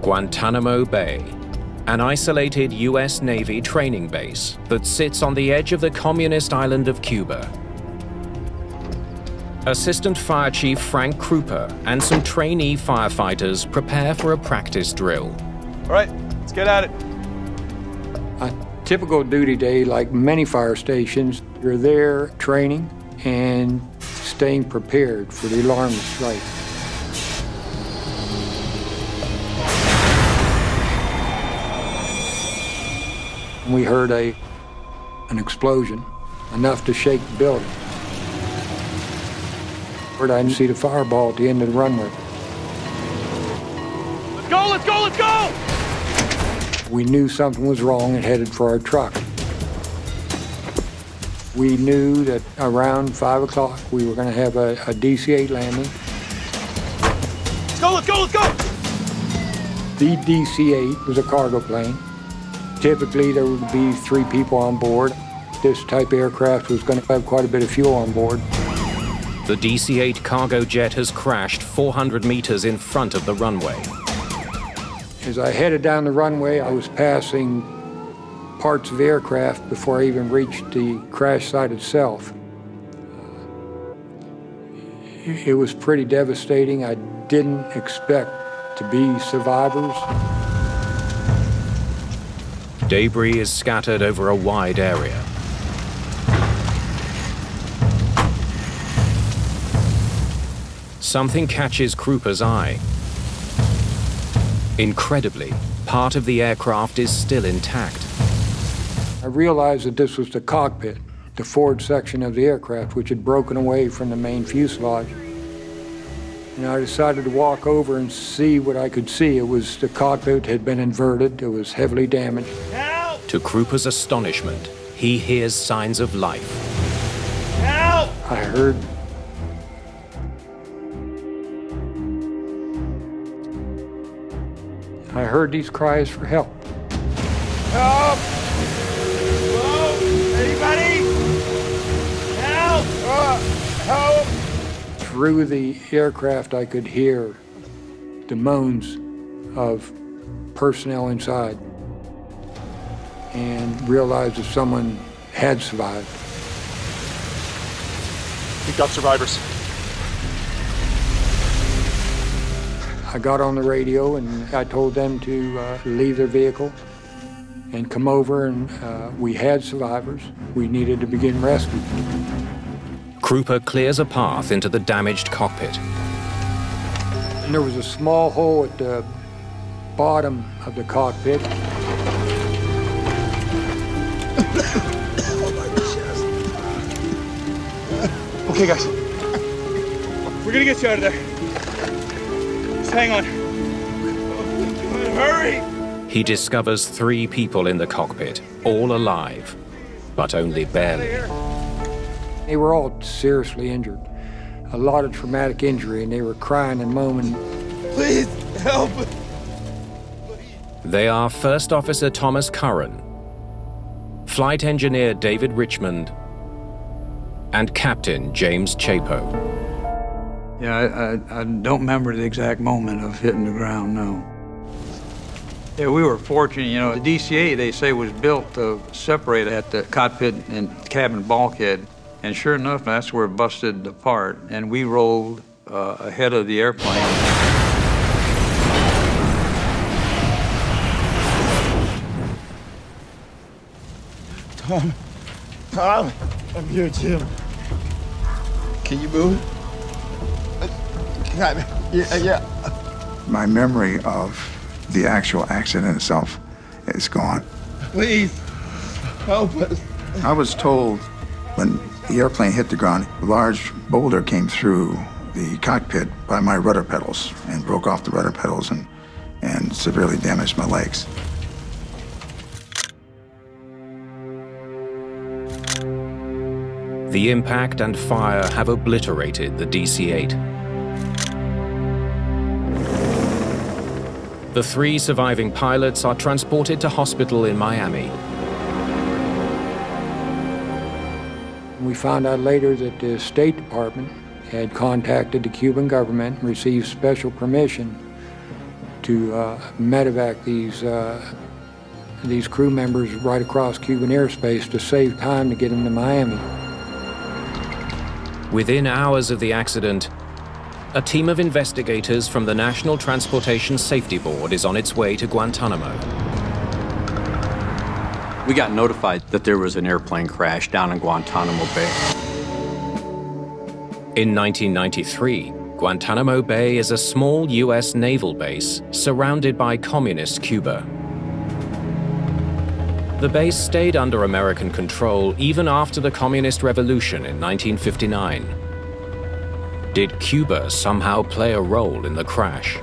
Guantanamo Bay, an isolated U.S. Navy training base that sits on the edge of the communist island of Cuba. Assistant Fire Chief Frank Krupa and some trainee firefighters prepare for a practice drill. All right, let's get at it. A typical duty day, like many fire stations, you're there training and staying prepared for the alarm to strike. We heard an explosion, enough to shake the building. I didn't see the fireball at the end of the runway. Let's go, let's go, let's go! We knew something was wrong and headed for our truck. We knew that around 5 o'clock we were going to have a DC-8 landing. Let's go, let's go, let's go! The DC-8 was a cargo plane. Typically there would be 3 people on board. This type of aircraft was going to have quite a bit of fuel on board. The DC-8 cargo jet has crashed 400 meters in front of the runway. As I headed down the runway, I was passing parts of the aircraft before I even reached the crash site itself. It was pretty devastating. I didn't expect to be survivors. Debris is scattered over a wide area. Something catches Krupa's eye. Incredibly, part of the aircraft is still intact. I realized that this was the cockpit, the forward section of the aircraft, which had broken away from the main fuselage. And I decided to walk over and see what I could see. It was the cockpit had been inverted. It was heavily damaged. Help! To Krupa's astonishment, he hears signs of life. Help! I heard these cries for help. Help! Hello? Anybody? Help! Help! Through the aircraft, I could hear the moans of personnel inside and realized that someone had survived. We've got survivors. I got on the radio and I told them to leave their vehicle and come over, and we had survivors. We needed to begin rescue. Krupa clears a path into the damaged cockpit. And there was a small hole at the bottom of the cockpit. Okay, guys. We're gonna get you out of there. Just hang on. Hurry! He discovers 3 people in the cockpit, all alive, but only barely. They were all seriously injured. A lot of traumatic injury, and they were crying and moaning. Please, help! They are First Officer Thomas Curran, Flight Engineer David Richmond, and Captain James Chapo. Yeah, I don't remember the exact moment of hitting the ground, no. Yeah, we were fortunate, you know. The DC-8, they say, was built to separate at the cockpit and cabin bulkhead. And sure enough, that's where it busted apart. And we rolled ahead of the airplane. Tom, I'm here, Jim. Can you move? Yeah. My memory of the actual accident itself is gone. Please, help us. I was told when the airplane hit the ground, a large boulder came through the cockpit by my rudder pedals and broke off the rudder pedals and severely damaged my legs. The impact and fire have obliterated the DC-8. The 3 surviving pilots are transported to hospital in Miami. We found out later that the State Department had contacted the Cuban government and received special permission to medevac these crew members right across Cuban airspace to save time to get them to Miami. Within hours of the accident, a team of investigators from the National Transportation Safety Board is on its way to Guantanamo. We got notified that there was an airplane crash down in Guantanamo Bay. In 1993, Guantanamo Bay is a small U.S. naval base surrounded by communist Cuba. The base stayed under American control even after the Communist Revolution in 1959. Did Cuba somehow play a role in the crash?